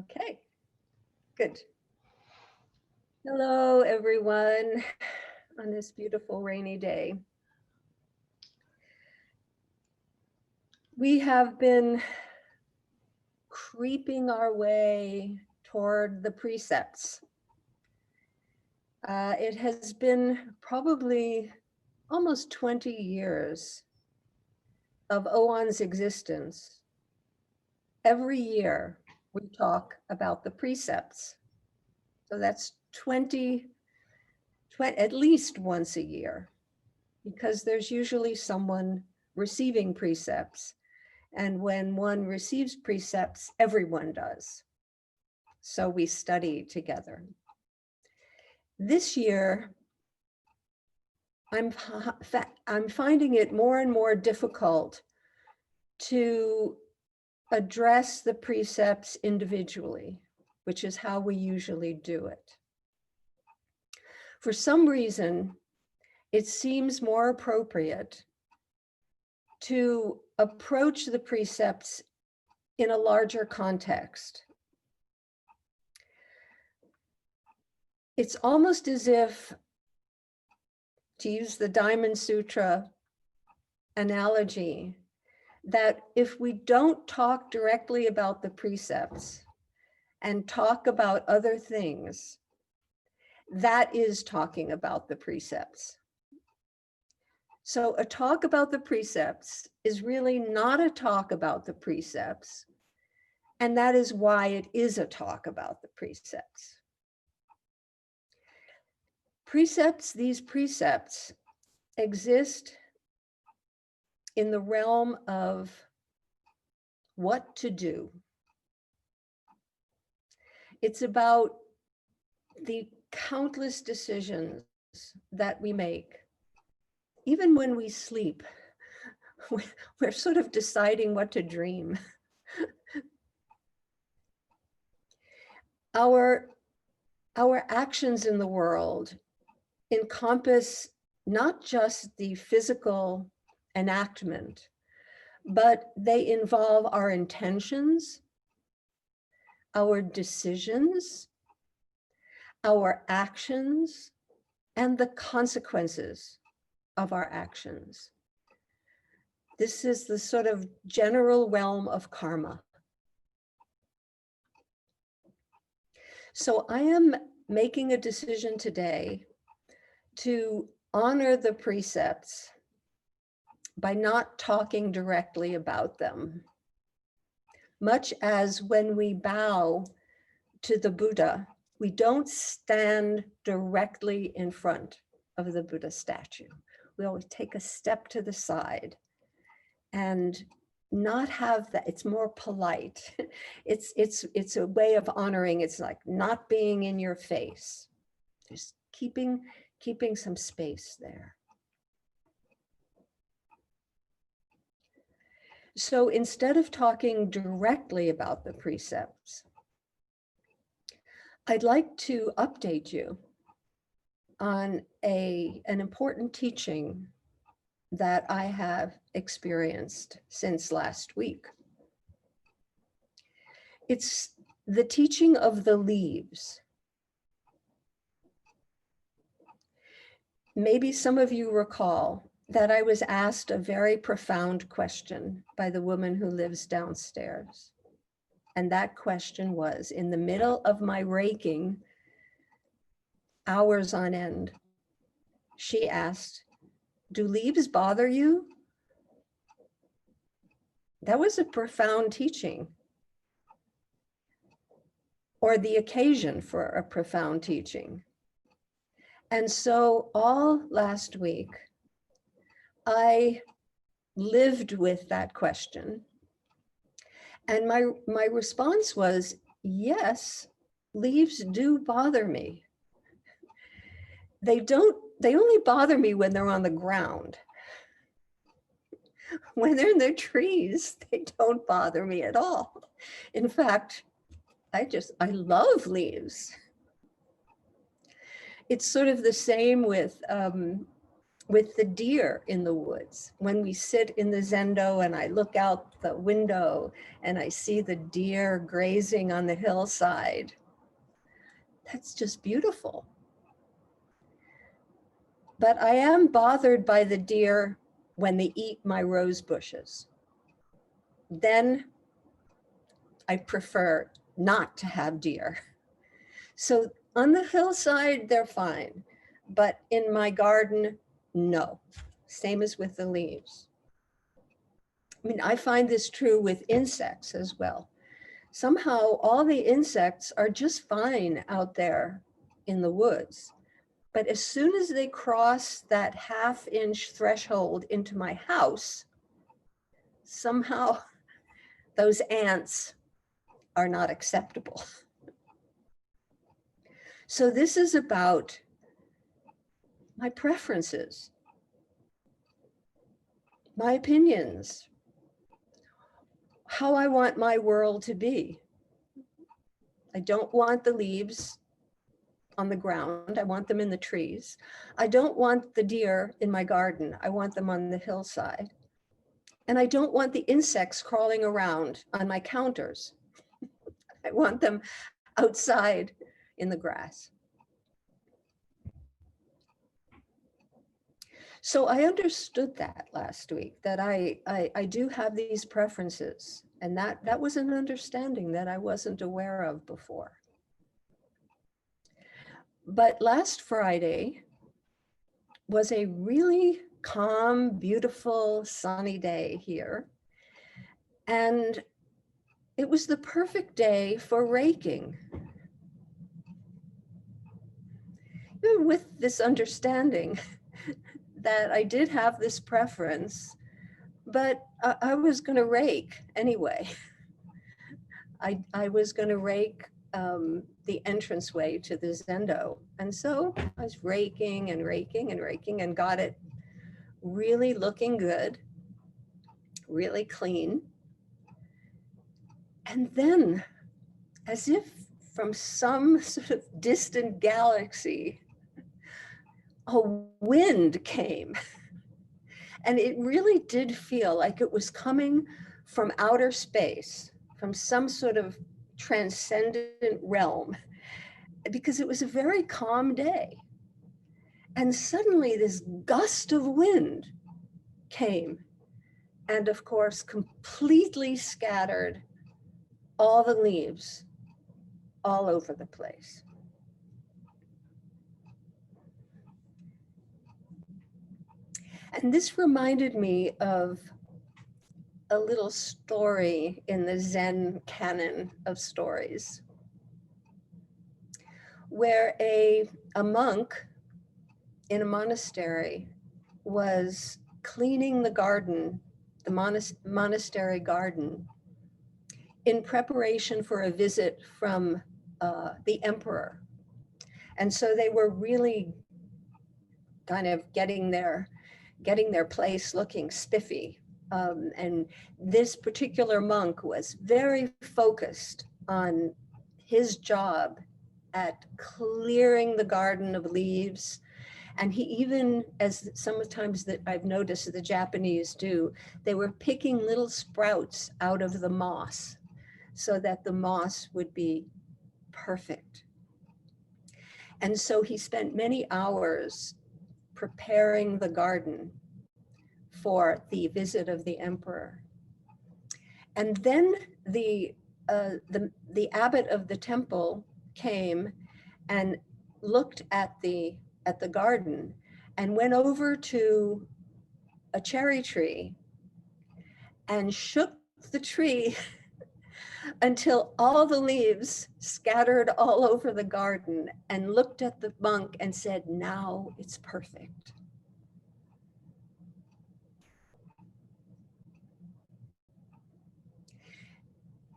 Okay, good. Hello, everyone, on this beautiful rainy day. We have been creeping our way toward the precepts. It has been probably almost 20 years of OAN's existence. Every year we talk about the precepts. So that's 20, at least once a year, because there's usually someone receiving precepts. And when one receives precepts, everyone does. So we study together. This year, I'm finding it more and more difficult to address the precepts individually, which is how we usually do it. For some reason, it seems more appropriate to approach the precepts in a larger context. It's almost as if, to use the Diamond Sutra analogy, that if we don't talk directly about the precepts and talk about other things, that is talking about the precepts. So a talk about the precepts is really not a talk about the precepts, and that is why it is a talk about the precepts. These precepts exist in the realm of what to do. It's about the countless decisions that we make. Even when we sleep, we're sort of deciding what to dream. Our actions in the world encompass not just the physical enactment, but they involve our intentions, our decisions, our actions, and the consequences of our actions. This is the sort of general realm of karma. So I am making a decision today to honor the precepts by not talking directly about them. Much as when we bow to the Buddha, we don't stand directly in front of the Buddha statue. We always take a step to the side and not have that. It's more polite. It's a way of honoring. It's like not being in your face, just keeping some space there. So instead of talking directly about the precepts, I'd like to update you on an important teaching that I have experienced since last week. It's the teaching of the leaves. Maybe some of you recall that I was asked a very profound question by the woman who lives downstairs. And that question was, in the middle of my raking, hours on end, she asked, "Do leaves bother you?" That was a profound teaching, or the occasion for a profound teaching. And so all last week, I lived with that question. And my response was, yes, leaves do bother me. They only bother me when they're on the ground. When they're in the trees, they don't bother me at all. In fact, I love leaves. It's sort of the same with with the deer in the woods. When we sit in the Zendo and I look out the window and I see the deer grazing on the hillside, that's just beautiful. But I am bothered by the deer when they eat my rose bushes. Then I prefer not to have deer. So on the hillside, they're fine. But in my garden, no. Same as with the leaves. I mean, I find this true with insects as well. Somehow all the insects are just fine out there in the woods. But as soon as they cross that half-inch threshold into my house, somehow those ants are not acceptable. So this is about my preferences, my opinions, how I want my world to be. I don't want the leaves on the ground. I want them in the trees. I don't want the deer in my garden. I want them on the hillside. And I don't want the insects crawling around on my counters. I want them outside in the grass. So I understood that last week, that I do have these preferences, and that was an understanding that I wasn't aware of before. But last Friday was a really calm, beautiful, sunny day here. And it was the perfect day for raking. Even with this understanding that I did have this preference, but I was going to rake anyway. I was going to rake the entranceway to the Zendo. And so I was raking and raking and raking and got it really looking good, really clean. And then, as if from some sort of distant galaxy, a wind came. And it really did feel like it was coming from outer space, from some sort of transcendent realm, because it was a very calm day. And suddenly this gust of wind came and, of course, completely scattered all the leaves all over the place. And this reminded me of a little story in the Zen canon of stories, where a monk in a monastery was cleaning the garden, the monastery garden, in preparation for a visit from the emperor. And so they were really kind of getting their place looking spiffy. And this particular monk was very focused on his job at clearing the garden of leaves. And he even, as sometimes that I've noticed the Japanese do, they were picking little sprouts out of the moss so that the moss would be perfect. And so he spent many hours preparing the garden for the visit of the emperor. And then the abbot of the temple came and looked at the garden and went over to a cherry tree and shook the tree until all the leaves scattered all over the garden, and looked at the monk and said, "Now it's perfect."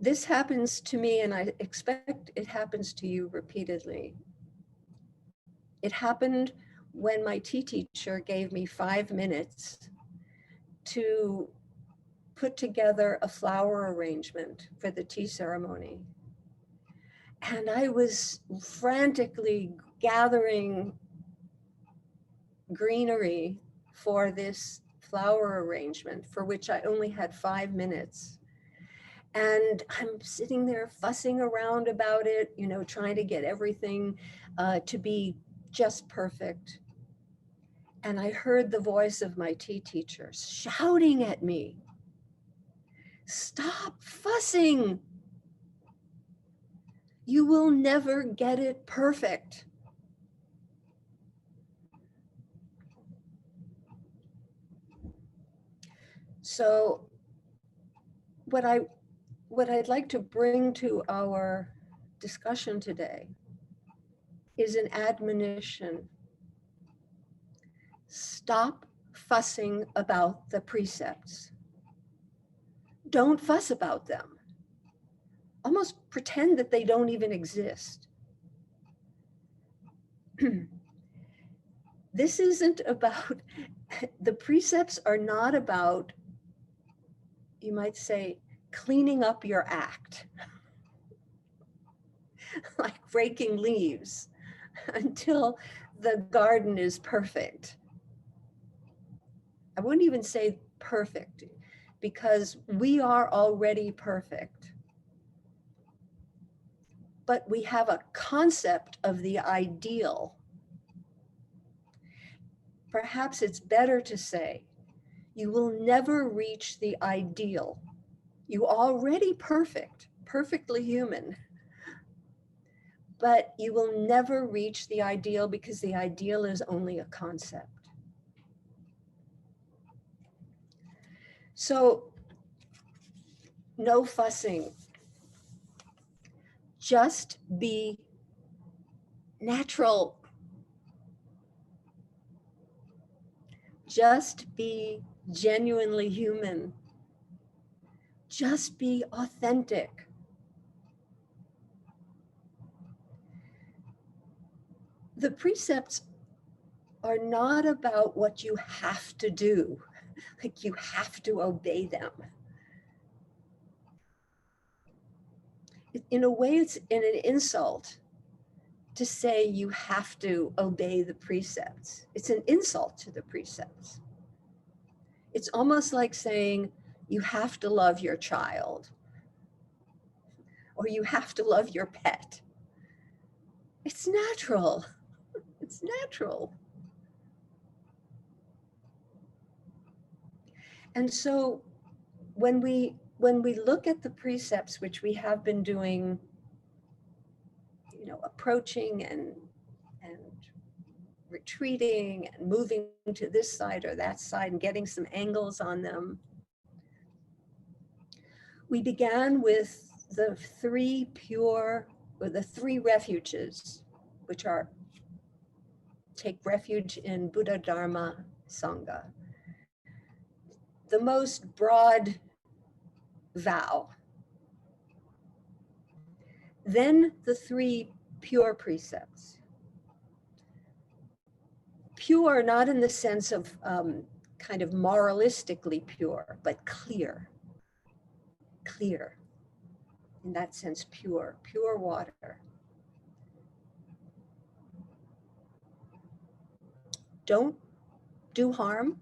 This happens to me, and I expect it happens to you repeatedly. It happened when my tea teacher gave me 5 minutes to put together a flower arrangement for the tea ceremony. And I was frantically gathering greenery for this flower arrangement for which I only had 5 minutes. And I'm sitting there fussing around about it, you know, trying to get everything to be just perfect. And I heard the voice of my tea teacher shouting at me, "Stop fussing. You will never get it perfect." So what I'd like to bring to our discussion today is an admonition. Stop fussing about the precepts. Don't fuss about them. Almost pretend that they don't even exist. This isn't about, the precepts are not about, you might say, cleaning up your act, like raking leaves until the garden is perfect. I wouldn't even say perfect, because we are already perfect. But we have a concept of the ideal. Perhaps it's better to say, you will never reach the ideal. You already perfect, perfectly human, but you will never reach the ideal because the ideal is only a concept. So no fussing, just be natural. Just be genuinely human. Just be authentic. The precepts are not about what you have to do, like you have to obey them. In a way, it's an insult to say you have to obey the precepts. It's an insult to the precepts. It's almost like saying you have to love your child or you have to love your pet. It's natural. It's natural. And so when we look at the precepts, which we have been doing, you know, approaching and retreating and moving to this side or that side and getting some angles on them, we began with the three refuges, which are take refuge in Buddha, Dharma, Sangha. The most broad vow. Then the three pure precepts. Pure, not in the sense of kind of moralistically pure, but clear. Clear. In that sense, pure water. Don't do harm.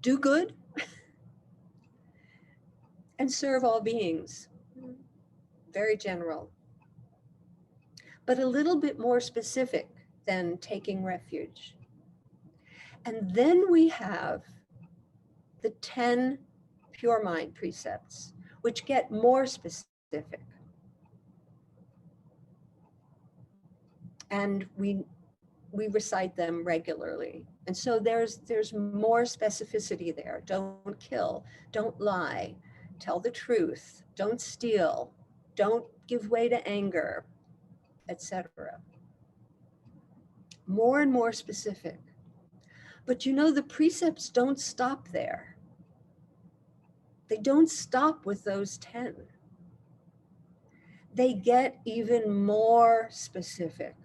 Do good. And serve all beings. Very general. But a little bit more specific than taking refuge. And then we have the 10 pure mind precepts, which get more specific. And we recite them regularly. And so there's more specificity there. Don't kill, don't lie, tell the truth, don't steal, don't give way to anger, etc. More and more specific. But you know, the precepts don't stop there. They don't stop with those 10. They get even more specific.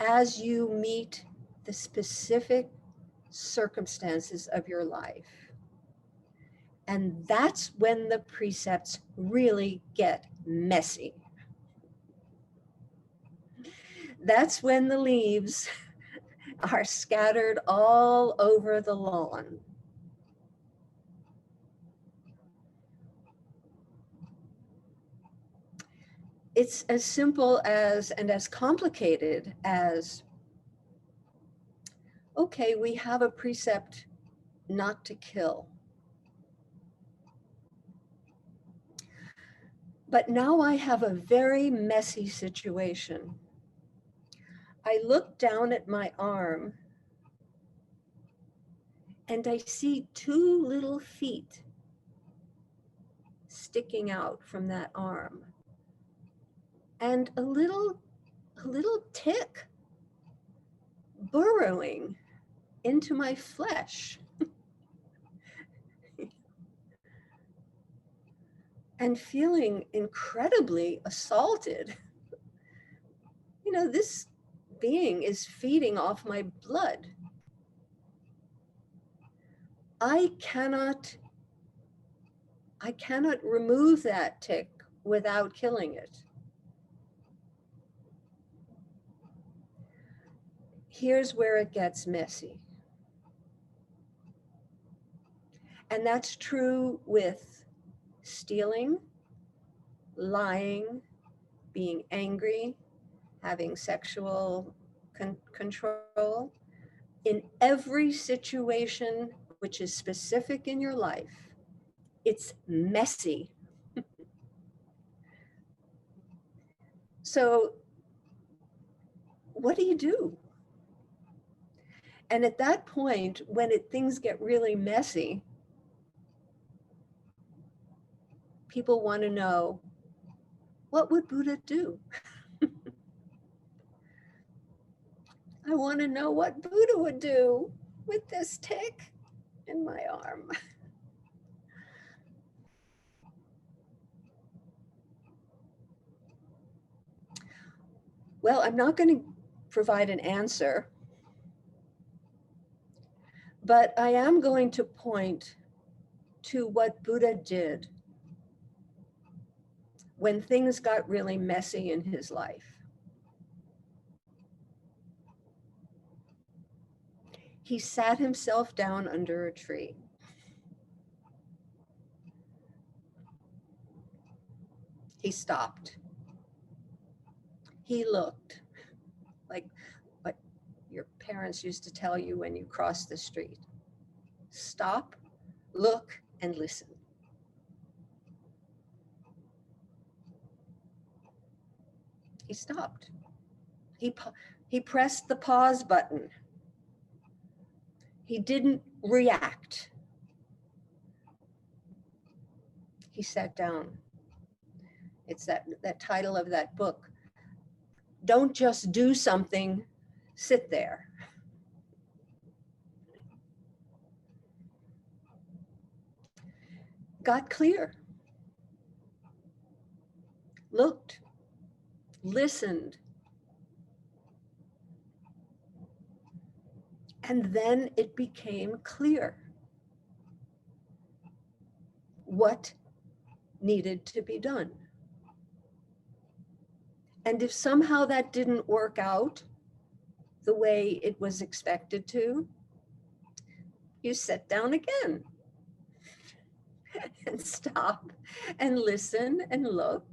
As you meet the specific circumstances of your life. And that's when the precepts really get messy. That's when the leaves are scattered all over the lawn. It's as simple as, and as complicated as, okay, we have a precept not to kill. But now I have a very messy situation. I look down at my arm and I see two little feet sticking out from that arm and a little tick burrowing into my flesh. And feeling incredibly assaulted. You know, this being is feeding off my blood. I cannot remove that tick without killing it. Here's where it gets messy. And that's true with stealing, lying, being angry, having sexual control. In every situation which is specific in your life, it's messy. So what do you do? And at that point, when things get really messy, people want to know, what would Buddha do? I want to know what Buddha would do with this tick in my arm. Well, I'm not going to provide an answer, but I am going to point to what Buddha did when things got really messy in his life. He sat himself down under a tree. He stopped. He looked, like what your parents used to tell you when you crossed the street. Stop, look, and listen. He stopped. He pressed the pause button. He didn't react. He sat down. It's that title of that book. Don't just do something, sit there. Got clear. Looked, listened. And then it became clear what needed to be done. And if somehow that didn't work out the way it was expected to, you sit down again and stop and listen and look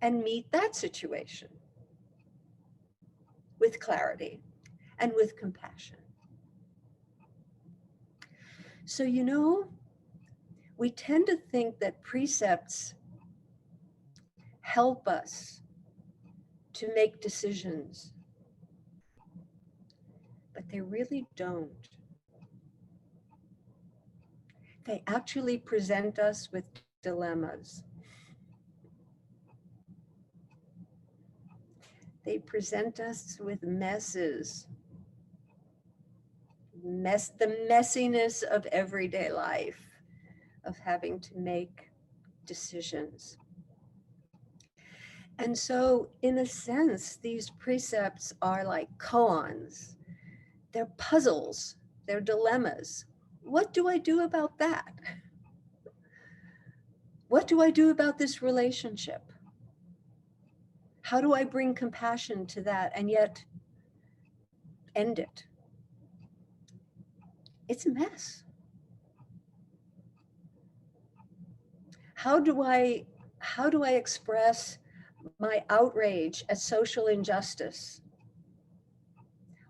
and meet that situation with clarity and with compassion. So, you know, we tend to think that precepts help us to make decisions, but they really don't. They actually present us with dilemmas. They present us with messes. The messiness of everyday life, of having to make decisions. And so, in a sense, these precepts are like koans. They're puzzles, they're dilemmas. What do I do about that? What do I do about this relationship? How do I bring compassion to that and yet end it? It's a mess. How do I express my outrage at social injustice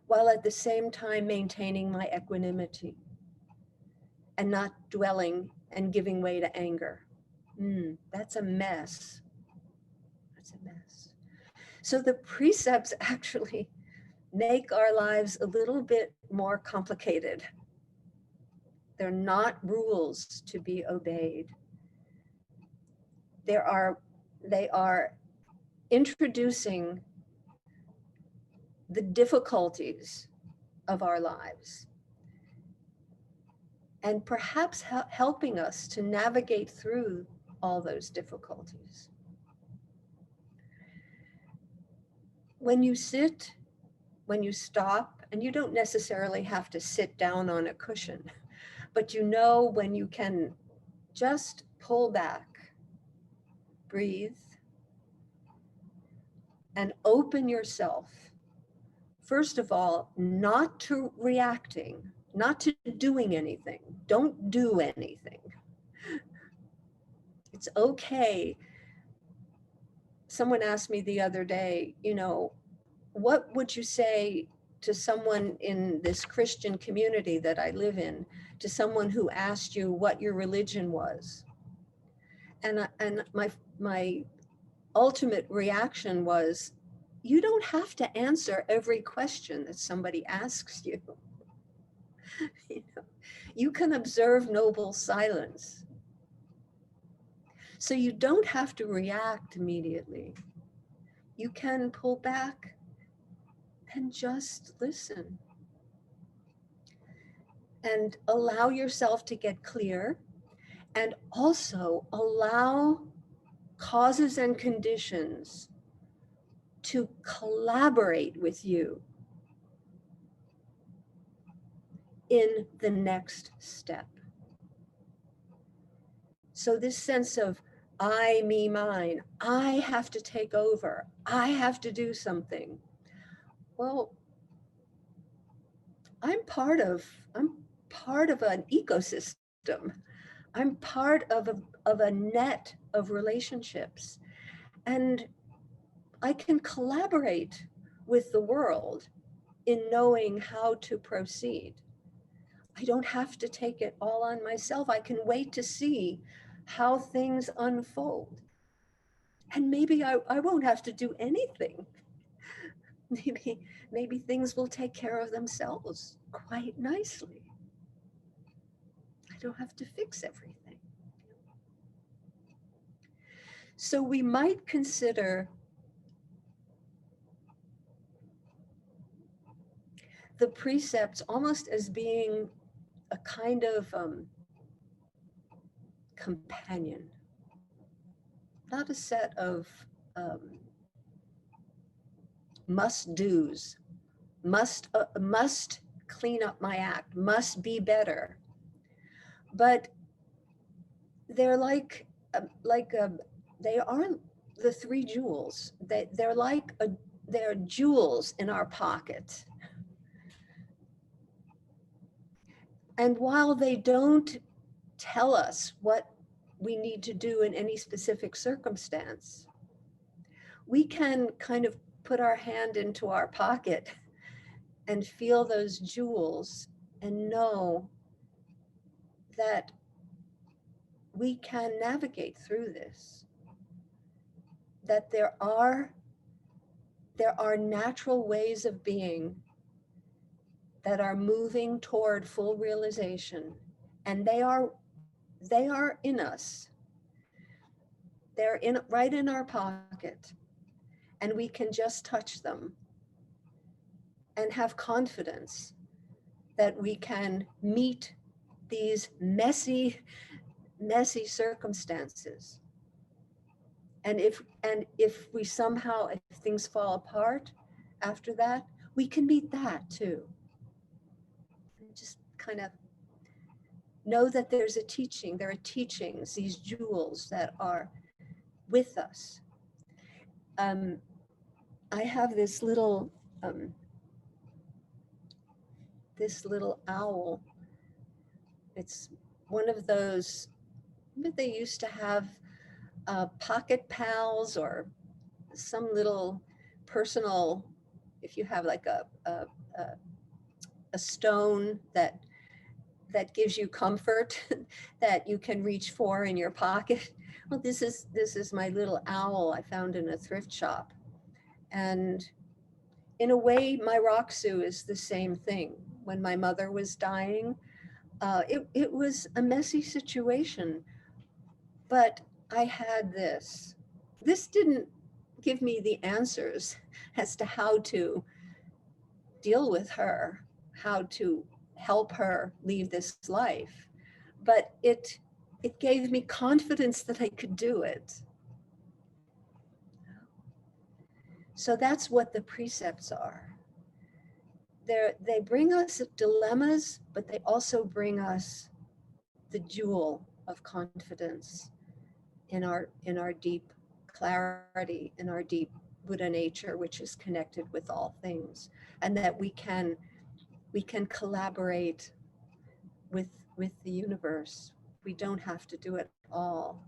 while at the same time maintaining my equanimity and not dwelling and giving way to anger? That's a mess. That's a mess. So the precepts actually make our lives a little bit more complicated. They're not rules to be obeyed. They are introducing the difficulties of our lives and perhaps helping us to navigate through all those difficulties. When you sit, when you stop, and you don't necessarily have to sit down on a cushion, but you know when you can just pull back, breathe, and open yourself, first of all, not to reacting, not to doing anything. Don't do anything. It's okay. Someone asked me the other day, what would you say to someone in this Christian community that I live in, to someone who asked you what your religion was? And my ultimate reaction was, you don't have to answer every question that somebody asks you. You can observe noble silence. So you don't have to react immediately. You can pull back and just listen. And allow yourself to get clear, and also allow causes and conditions to collaborate with you in the next step. So this sense of I, me, mine, I have to take over, I have to do something. Well, I'm part of an ecosystem. I'm part of a net of relationships. And I can collaborate with the world in knowing how to proceed. I don't have to take it all on myself. I can wait to see how things unfold. And maybe I won't have to do anything. Maybe things will take care of themselves quite nicely. I don't have to fix everything. So we might consider the precepts almost as being a kind of companion, not a set of must-dos, must clean up my act, must be better. But they're they are the three jewels. They're jewels in our pocket. And while they don't tell us what we need to do in any specific circumstance, we can kind of put our hand into our pocket and feel those jewels and know that we can navigate through this, that there are natural ways of being that are moving toward full realization, and they are in us. They're right in our pocket, and we can just touch them and have confidence that we can meet these messy circumstances. And if we somehow, if things fall apart after that, we can meet that too. Just kind of know that there's a teaching, there are teachings, these jewels that are with us. I have um, this little owl. It's one of those that they used to have pocket pals or some little personal, if you have like a, a stone that gives you comfort that you can reach for in your pocket. Well, this is my little owl I found in a thrift shop. And in a way, my Roxu is the same thing. When my mother was dying, it was a messy situation, but I had this. This didn't give me the answers as to how to deal with her, how to help her leave this life, but it gave me confidence that I could do it. So that's what the precepts are. They bring us dilemmas, but they also bring us the jewel of confidence in our deep clarity, in our deep Buddha nature, which is connected with all things, and that we can collaborate with the universe. We don't have to do it all